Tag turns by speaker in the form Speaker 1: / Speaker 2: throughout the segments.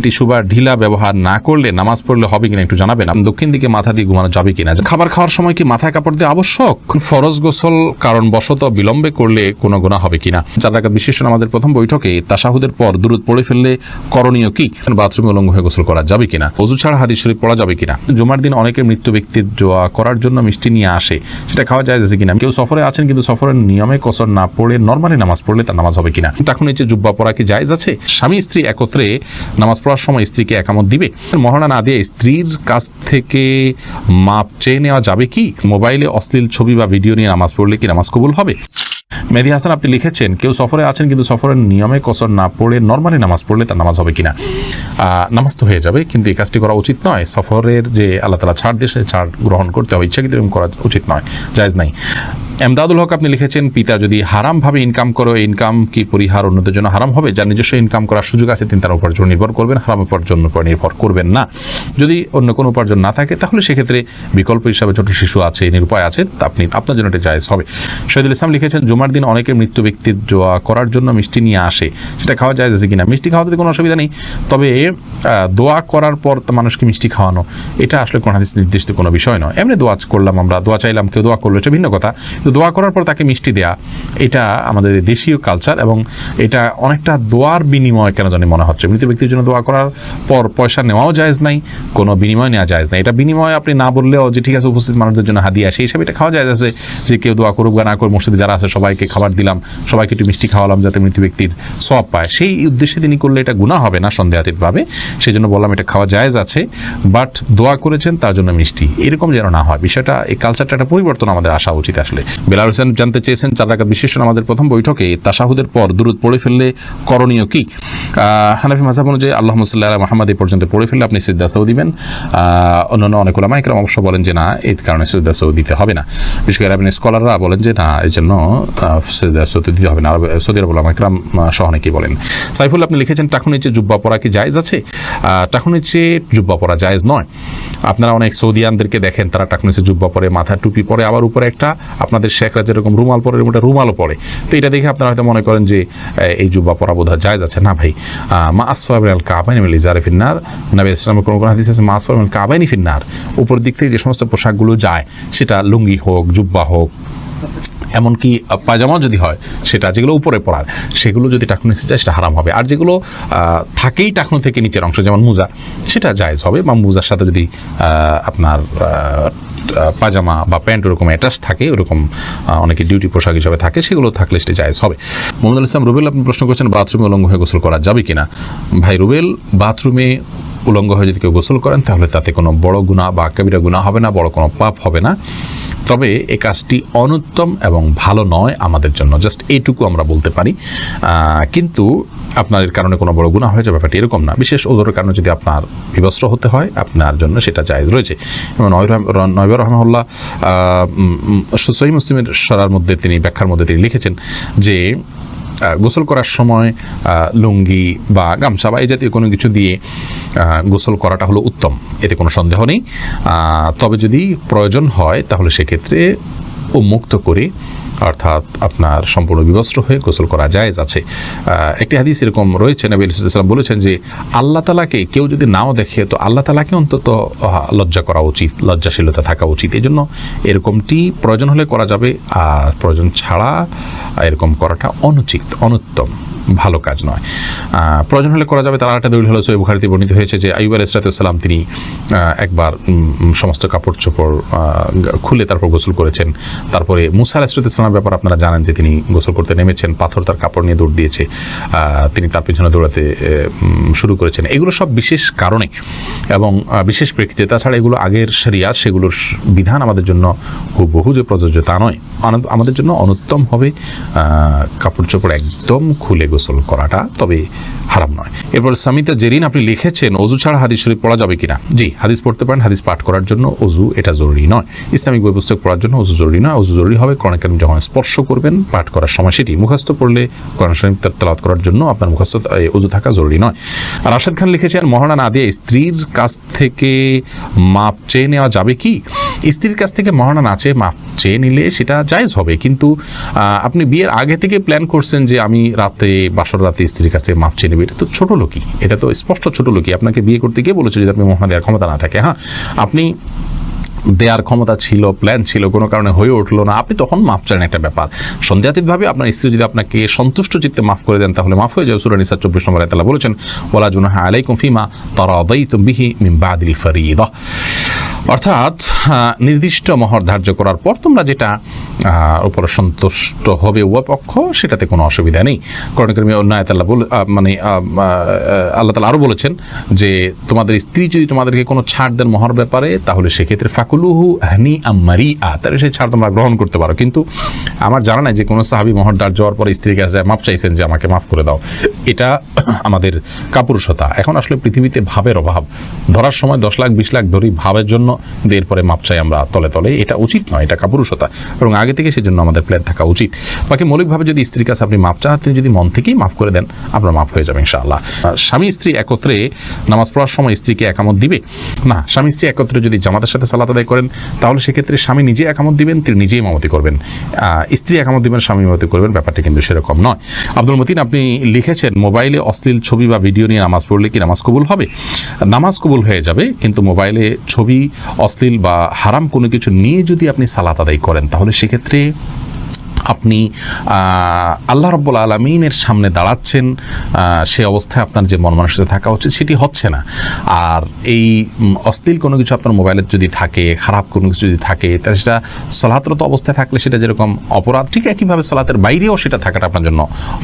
Speaker 1: Tissue বা ঢিলা ব্যবহার না করলে নামাজ পড়লে হবে কিনা একটু জানাবেন। দক্ষিণ দিকে মাথা দিয়ে ঘুমানো যাবে কিনা? খাবার খাওয়ার সময় কি মাথায় কাপড় দিয়ে আবশ্যক? ফরজ গোসল কারণবশত বিলম্বে করলে কোনো গুনাহ হবে কিনা? 4 রাকাত বিশিষ্ট নামাজের প্রথম বৈঠকে তাশাহুদের পর দুরূদ পড়ে ফেললে করণীয় কি? বাথরুমে উলঙ্গ হয়ে গোসল করা যাবে কিনা? ওযু ছাড়া হাদিস শরীফ পড়া যাবে কিনা? জুমার দিন অনেকে মৃত ব্যক্তির দোয়া করার জন্য মিষ্টি নিয়ে আসে, সেটা খাওয়া যায় কিনা? কেউ সফরে আছেন কিন্তু সফরের নিয়মে কসর না পড়ে নরমালি নামাজ পড়লে তার নামাজ হবে কিনা? এখন নিচে জুব্বা পরা কি জায়েজ আছে? স্বামী স্ত্রী একত্রে নামাজ পড়ার সময় স্ত্রীকে একামত দিবে? মহারণা না দিয়ে স্ত্রীর কাছ থেকে মাপ চেয়ে নেওয়া যাবে কি? মোবাইলে অশ্লীল ছবি বা ভিডিও নিয়ে নামাজ পড়লে কি নামাজ কবুল হবে? মেহেদী হাসান আপনি লিখেছেন, কেউ সফরে আছেন কিন্তু সফরের নিয়মে কসর না পড়ে নরমালি নামাজ পড়লে তার নামাজ হবে কিনা? নামাজ তো হয়ে যাবে, কিন্তু এই কাজটি করা উচিত নয়। সফরের যে আল্লাহ তাআলা ছাড় দিয়ে ছাড় গ্রহণ করতে হবে, ইচ্ছাকৃত এরকম করা উচিত নয়, জায়েজ নাই। এমদাদুল হক আপনি লিখেছেন, পিতা যদি হারামভাবে ইনকাম করে ইনকাম কি পরিহার অন্যদের জন্য হারাম হবে? যার নিজস্ব ইনকাম করার সুযোগ আছে তিনি তার উপার্জন নির্ভর করবেন, হারাম উপার্জন উপর নির্ভর করবেন না। যদি অন্য কোনো উপার্জন না থাকে তাহলে সেক্ষেত্রে বিকল্প হিসাবে ছোট শিশু আছে, নিরুপায় আছে, আপনি আপনার জন্য এটা জায়েজ হবে। শহীদুল ইসলাম লিখেছেন, জুমার দিন অনেকে মৃত্যু ব্যক্তির দোয়া করার জন্য মিষ্টি নিয়ে আসে, সেটা খাওয়া যায় কিনা? মিষ্টি খাওয়াতে কোনো অসুবিধা নেই, তবে দোয়া করার পর মানুষকে মিষ্টি খাওয়ানো এটা আসলে কোন হাদিস নির্দিষ্ট কোনো বিষয় নয়। এমনি দোয়া করলাম, আমরা দোয়া চাইলাম, কেউ দোয়া করলো, এটা ভিন্ন কথা। কিন্তু দোয়া করার পর তাকে মিষ্টি দেয়া এটা আমাদের দেশীয় কালচার, এবং এটা অনেকটা দোয়ার বিনিময় কেন জানি মনে হচ্ছে। মৃত ব্যক্তির জন্য দোয়া করার পর পয়সা নেওয়াও জায়েজ নাই, কোনো বিনিময় নেওয়া জায়েজ নাই। এটা বিনিময় আপনি না বললেও যে ঠিক আছে উপস্থিত মানুষদের জন্য হাদিয়া, সেই হিসাবে এটা খাওয়া জায়েজ আছে। যে কেউ দোয়া করুক বা না করে মসজিদে যারা আছে সবাইকে খাবার দিলাম, সবাইকে একটু মিষ্টি খাওয়ালাম যাতে মৃত ব্যক্তির সওয়াব পায়, সেই উদ্দেশ্যে তিনি করলে এটা গুনাহ হবে না সন্দেহাতীতভাবে। সেই জন্য বললাম এটা খাওয়া জায়েজ আছে, বাট দোয়া করেছেন তার জন্য মিষ্টি এরকম যেন না হয়। বিষয়টা, এই কালচারটা একটা পরিবর্তন আমাদের আসা উচিত আসলে। বেলাল হোসেন জানতে চেয়েছেন, 4 রাকাত বিশিষ্ট নামাজের প্রথম বৈঠকে তাশাহুদের পর দুরূদ পড়ে ফেললে করণীয় কি? হানাফি মাযহাব অনুযায়ী আল্লাহুম্মা সাল্লি আলা মুহাম্মাদ এই পর্যন্ত পড়ে ফেললে আপনি সিজদা সাউ দিবেন। অন্যান্য অনেক উলামা ইকরাম অবশ্য বলেন যে না, এই কারণে সিজদা সাউ দিতে হবে না। বিশেষ করে আরবি স্কলাররা বলেন যে না, এই জন্য সিজদা সাউ দিতে হবে না। সৌদি আরব উলামা ইকরাম সহ অনেকেই বলেন। সাইফুল আপনি লিখেছেন, টাকুর নিচে জুব্বা পরা কি জায়েজ আছে? টাকুর নিচে জুব্বা পরা জায়েজ নয়। আপনারা অনেক সৌদিয়ানদেরকে দেখেন, তারা টাকুর নিচে জুব্বা পরে, মাথা টুপি পরে, আবার উপরে একটা আপনাদের শেখরা যেরকম রুমাল পরে ওটা রুমালও পরে। তো এটা দেখে আপনারা হয়তো মনে করেন যে এই জুব্বা পরা বোধহয় জায়েজ আছে। না ভাই, মা আসফার মিনাল কাবাইনি মিনাল ইজারি ফিন্নার, নবী ইসলামের কোনো হাদিস আছে মা আসফার মিনাল কাবাইনি ফিন্নার, উপর দিক থেকে যে সমস্ত পোশাকগুলো যায়, সেটা লুঙ্গি হোক, জুব্বা হোক, এমনকি পায়জামাও যদি হয়, সেটা যেগুলো উপরে পড়ার সেগুলো যদি টাকনু নিচে যায় সেটা হারাম হবে। আর যেগুলো থাকেই টাকনু থেকে নিচের অংশ, যেমন মোজা, সেটা জায়েজ হবে। বা মোজার সাথে যদি আপনার পাজামা বা প্যান্ট ওরকম অ্যাটাচ থাকে, ওরকম অনেকে ডিউটি পোশাক হিসাবে থাকে, সেগুলো থাকলে সেটা জায়েজ হবে। মোহাম্মদ ইসলাম রুবেল আপনি প্রশ্ন করছেন, বাথরুমে উলঙ্গ হয়ে গোসল করা যাবে কিনা? ভাই রুবেল, বাথরুমে উলঙ্গ হয়ে যদি কেউ গোসল করেন তাহলে তাতে কোনো বড় গুনাহ বা কবিরা গুনাহ হবে না, বড় কোনো পাপ হবে না। তবে এই কাজটি অনুত্তম এবং ভালো নয় আমাদের জন্য, জাস্ট এইটুকু আমরা বলতে পারি। কিন্তু আপনার এর কারণে কোনো বড় গুনাহ হয়ে যাবে ব্যাপারটি এরকম না। বিশেষ ওজোরের কারণে যদি আপনার বিবস্ত্র হতে হয়, আপনার জন্য সেটা জায়েজ রয়েছে। এবং নয়বার রহমাহুল্লাহ সহিহ মুসলিমের সরার মধ্যে তিনি ব্যাখ্যার মধ্যে তিনি লিখেছেন যে গোসল করার সময় লুঙ্গি বা গামছা বা এই জাতীয় কোনো কিছু দিয়ে গোসল করাটা হলো উত্তম, এতে কোনো সন্দেহ নেই। তবে যদি প্রয়োজন হয় তাহলে সেক্ষেত্রে উন্মুক্ত করে, অর্থাৎ আপনার সম্পূর্ণ বিবস্ত্র হয়ে গোসল করা জায়েজ আছে। একটি হাদিস এরকম রয়েছে, নবী সাল্লাল্লাহু আলাইহি ওয়াসাল্লাম বলেছেন যে আল্লাহ তাআলাকে কেউ যদি নাও দেখে তো আল্লাহ তাআলাকে অন্তত লজ্জা করা উচিত, লজ্জাশীলতা থাকা উচিত। এই জন্য এরকমটি প্রয়োজন হলে করা যাবে, আর প্রয়োজন ছাড়া এরকম করাটা অনুচিত, অনুত্তম, ভালো কাজ নয়। প্রয়োজন হলে করা যাবে। তার একটা দলিল হলো সহিহ বুখারীতে বর্ণিত হয়েছে যে আইয়ুব আলাইহিস সালাম তিনি একবার সমস্ত কাপড় চোপড় খুলে তারপর গোসল করেছেন। তারপরে মুসা আলাইহিস সালামের ব্যাপার আপনারা জানেন যে তিনি গোসল করতে নেমেছেন, পাথর তার কাপড় নিয়ে দৌড় দিয়েছে, তিনি তার পিছনে দৌড়াতে শুরু করেছেন। এগুলো সব বিশেষ কারণে এবং বিশেষ প্রেক্ষিতে। তাছাড়া এগুলো আগের শরিয়াত, সেগুলোর বিধান আমাদের জন্য হুবহু যে প্রযোজ্য তা নয়। আমাদের জন্য অনুত্তম হবে কাপড় চোপড় একদম খুলে গোসল করাটা, তবে হারাম নয়। এরপর সামিতা জেরিন আপনি লিখেছেন, অজু ছাড়া হাদিস শরীফ পড়া যাবে কিনা? জি, হাদিস পড়তে পারেন। হাদিস পাঠ করার জন্য অজু এটা জরুরি নয়। ইসলামিক বই পুস্তক পড়ার জন্য অজু জরুরি নয়। অজু জরুরি হবে কোরআন কারীম যখন স্পর্শ করবেন পাঠ করার সময়, সেটি মুখস্থ পড়লে কোরআন শরীফ তেলাওয়াত করার জন্য আপনার মুখস্থ অজু থাকা জরুরি নয়। আর রাশেদ খান লিখেছেন, মহারণা না দিয়ে স্ত্রীর কাছ থেকে মাপ চেয়ে নেওয়া যাবে কি? স্ত্রীর কাছ থেকে মহারণা না চেয়ে মাফ চেয়ে নিলে সেটা জায়েজ হবে, কিন্তু আপনি বিয়ের আগে থেকে প্ল্যান করছেন যে আমি রাতে বাসর রাতে স্ত্রীর কাছে মাফ চেয়ে নেবে, এটা তো ছোট লোকই, এটা তো স্পষ্ট ছোট লোকই। আপনাকে বিয়ে করতে গিয়ে বলেছে যদি আপনি মহারণা দেওয়ার ক্ষমতা না থাকে, হ্যাঁ আপনি দেওয়ার ক্ষমতা ছিল, প্ল্যান ছিল, কোনো কারণে হয়ে উঠলো না, আপনি তখন মাফ চান একটা ব্যাপার। সন্দেহাতীতভাবে আপনার স্ত্রী যদি আপনাকে সন্তুষ্ট চিত্তে মাফ করে দেন তাহলে মাফ হয়ে যাবে। সূরা নিসা 24 নম্বর আয়াতে আল্লাহ বলেছেন ওয়ালা জুনাহা আলাইকুম ফিমা তারাদাইতুম বিহি মিন বাদিল ফারিদা, অর্থাৎ নির্দিষ্ট মহর ধার্য করার পর তোমরা যেটা উপরে সন্তুষ্ট হবে উভয় পক্ষ সেটাতে কোনো অসুবিধা নেই। কোরআন কারীমে অন্য আয়াতে আল্লাহ তাআলা আরও বলেছেন যে তোমাদের স্ত্রী যদি তোমাদেরকে কোনো ছাড় দেন মহর ব্যাপারে তাহলে সেক্ষেত্রে ফাকুলুহু হানিআম মারিআ, তাহলে সেই ছাড় তোমরা গ্রহণ করতে পারো। কিন্তু আমার জানা নাই যে কোনো সাহাবী মহর ধার্য হওয়ার পরে স্ত্রীর কাছে মাফ চাইছেন যে আমাকে মাফ করে দাও, এটা আমাদের কাপুরুষতা। এখন আসলে পৃথিবীতে ভাবের অভাব, ধরার সময় 10 লাখ 20 লাখ ধরি ভাবের জন্য এরপরে মাপ চাই আমরা তলে তলে, এটা উচিত নয়, এটা কাপুরুষতা, এবং আগে থেকে সেজন্য আমাদের প্ল্যান থাকা উচিত। বাকি মৌলিকভাবে যদি স্ত্রীর কাছে আপনি মাপ চান, তিনি যদি মন থেকেই মাফ করে দেন আপনার মাফ হয়ে যাবে ইনশাআল্লাহ। স্বামী স্ত্রী একত্রে নামাজ পড়ার সময় স্ত্রীকে একামত দিবে না, স্বামী স্ত্রী একত্রে যদি জামাতের সাথে সালাত আদায় করেন তাহলে সেক্ষেত্রে স্বামী নিজে একামত দিবেন, তিনি নিজেই ইমামতি করবেন, স্ত্রী একামত দিবেন, স্বামী ইমামতি করবেন, ব্যাপারটা কিন্তু সেরকম নয়। আব্দুল মতিন আপনি লিখেছেন মোবাইলে অশ্লীল ছবি বা ভিডিও নিয়ে নামাজ পড়লে কি নামাজ কবুল হবে? নামাজ কবুল হয়ে যাবে, কিন্তু মোবাইলে ছবি, অশ্লীল বা হারাম কোনো কিছু নিয়ে যদি আপনি সালাত আদায় করেন তাহলে সেক্ষেত্রে আপনি আল্লাহ রাব্বুল আলামিনের সামনে দাঁড়াচ্ছেন, সে অবস্থায় আপনার যে মন মানসিকতা থাকা উচিত সেটি হচ্ছে না। আর এই অশ্লীল কোনো কিছু আপনার মোবাইলে যদি থাকে, খারাপ কোনো কিছু যদি থাকে, তাহলে সেটা সালাতরত অবস্থায় থাকলে সেটা যেরকম অপরাধ, ঠিক একইভাবে সালাতের বাইরেও সেটা থাকাটা আপনার জন্য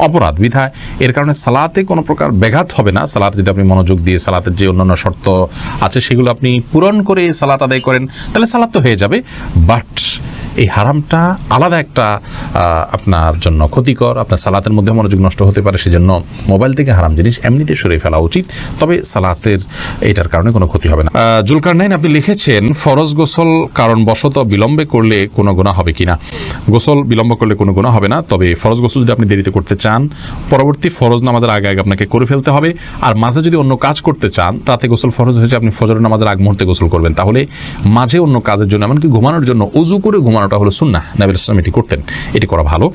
Speaker 1: অপরাধ। বিধায় এর কারণে সালাতে কোনো প্রকার ব্যাঘাত হবে না। সালাতে যদি আপনি মনোযোগ দিয়ে সালাতের যে অন্যান্য শর্ত আছে সেগুলো আপনি পূরণ করে সালাত আদায় করেন তাহলে সালাত তো হয়ে যাবে, বাট এই হারামটা আলাদা একটা আপনার জন্য ক্ষতিকর, আপনার সালাতের মধ্যে মনোযোগ নষ্ট হতে পারে, সেজন্য মোবাইল থেকে হারাম জিনিস এমনিতে সরিয়ে ফেলা উচিত, তবে সালাতের এইটার কারণে কোনো ক্ষতি হবে না। জুলকারনাইন আপনি লিখেছেন ফরজ গোসল কারণবশত বিলম্বে করলে কোনো গুনাহ হবে কিনা? গোসল বিলম্ব করলে কোনো গুনাহ হবে না, তবে ফরজ গোসল যদি আপনি দেরিতে করতে চান পরবর্তী ফরজ নামাজের আগে আগে আপনাকে করে ফেলতে হবে। আর মাঝে যদি অন্য কাজ করতে চান, রাতে গোসল ফরজ হয়েছে, আপনি ফজর নামাজের আগ মুহূর্তে গোসল করবেন, তাহলে মাঝে অন্য কাজের জন্য এমনকি ঘুমানোর জন্য উযু করে ঘুমানোটা হলো সুন্নাহ, নবী সাল্লাল্লাহু আলাইহি ওয়াসাল্লাম এটি করতেন, এটি করা ভালো।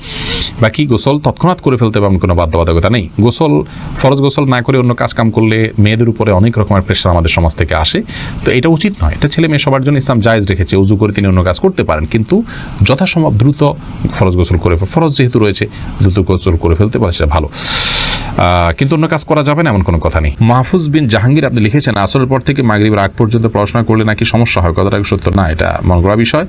Speaker 1: বাকি গোসল তৎক্ষণাৎ করে ফেলতে হবে কোনো বাধ্যবাধকতা নেই। গোসল ফরজ গোসল না করে অন্য কাজ কাম করলে মেয়েদের উপরে অনেক রকমের প্রেশার আমাদের সমাজ থেকে আসে, তো এটা উচিত নয়। এটা ছেলে মেয়ে সবার জন্য ইসলাম জায়েজ রেখেছে, উযু করে তিনি অন্য কাজ করতে পারেন, কিন্তু যথাসম্ভব দ্রুত ফরজ গোসল করে, ফরজ যেহেতু রয়েছে দ্রুত গোসল করে ফেলতে পারে সেটা ভালো, কিন্তু অন্য কাজ করা যাবে না এমন কোনো কথা নেই। মাহফুজ বিন জাহাঙ্গীর আপনি লিখেছেন আসরের পর থেকে মাগরিবের আগ পর্যন্ত পড়াশোনা করলে নাকি সমস্যা হয়, কথাটা সত্য না, এটা মন করা বিষয়,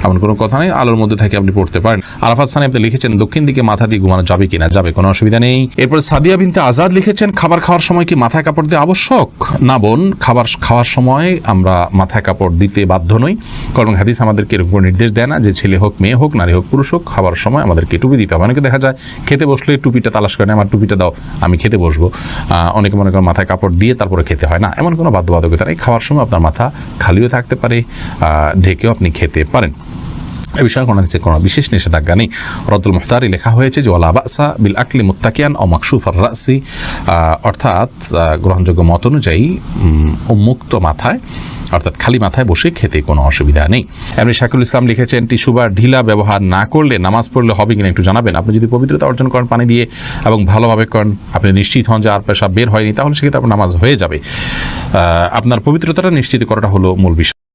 Speaker 1: এমন কোনো কথা নেই, আলোর মধ্যে থেকে আপনি পড়তে পারেন। আরাফাত সানি আপনি লিখেছেন দক্ষিণ দিকে মাথা দিয়ে ঘুমানো যাবে কিনা? যাবে, কোনো অসুবিধা নেই। এরপর সাদিয়া বিনতে আজাদ লিখেছেন খাবার খাওয়ার সময় কি মাথায় কাপড় দেওয়া আবশ্যক? না বোন, খাবার খাওয়ার সময় আমরা মাথায় কাপড় দিতে বাধ্য নই, কারণ হাদিস আমাদেরকে এরকম নির্দেশ দেয় না যে ছেলে হোক মেয়ে হোক নারী হোক পুরুষ হোক খাবার সময় আমাদেরকে টুপি দিতে হবে। অনেকে দেখা যায় খেতে বসলে টুপিটা তালাশ করে, আমার টুপিটা দাও আমি খেতে বসবো, অনেকে মনে করেন মাথায় কাপড় দিয়ে তারপরে খেতে হয়, না এমন কোনো বাধ্যবাধকতা নেই। খাওয়ার সময় আপনার মাথা খালিও থাকতে পারে, ঢেকেও আপনি খেতে পারেন, এ বিষয়ে কোনো বিশেষ নিষেধাজ্ঞা নেই। রদ্দুল মুহতারি লেখা হয়েছে যে ওয়ালা বাসা বিল আকলি মুত্তাকিয়ান ও মাকসুফার রাসি, অর্থাৎ গ্রহণযোগ্য মত অনুযায়ী উন্মুক্ত মাথায় অর্থাৎ খালি মাথায় বসে খেতে কোনো অসুবিধা নেই। এমনি শাকিল ইসলাম লিখেছেন টিস্যু বা ঢিলা ব্যবহার না করলে নামাজ পড়লে হবে কিনা একটু জানাবেন। আপনি যদি পবিত্রতা অর্জন করেন পানি দিয়ে এবং ভালোভাবে করেন, আপনি নিশ্চিত হন যে আর পেশাব বের হয়নি, তাহলে সেক্ষেত্রে আপনার নামাজ হয়ে যাবে। আপনার পবিত্রতাটা নিশ্চিত করাটা হলো মূল বিষয়।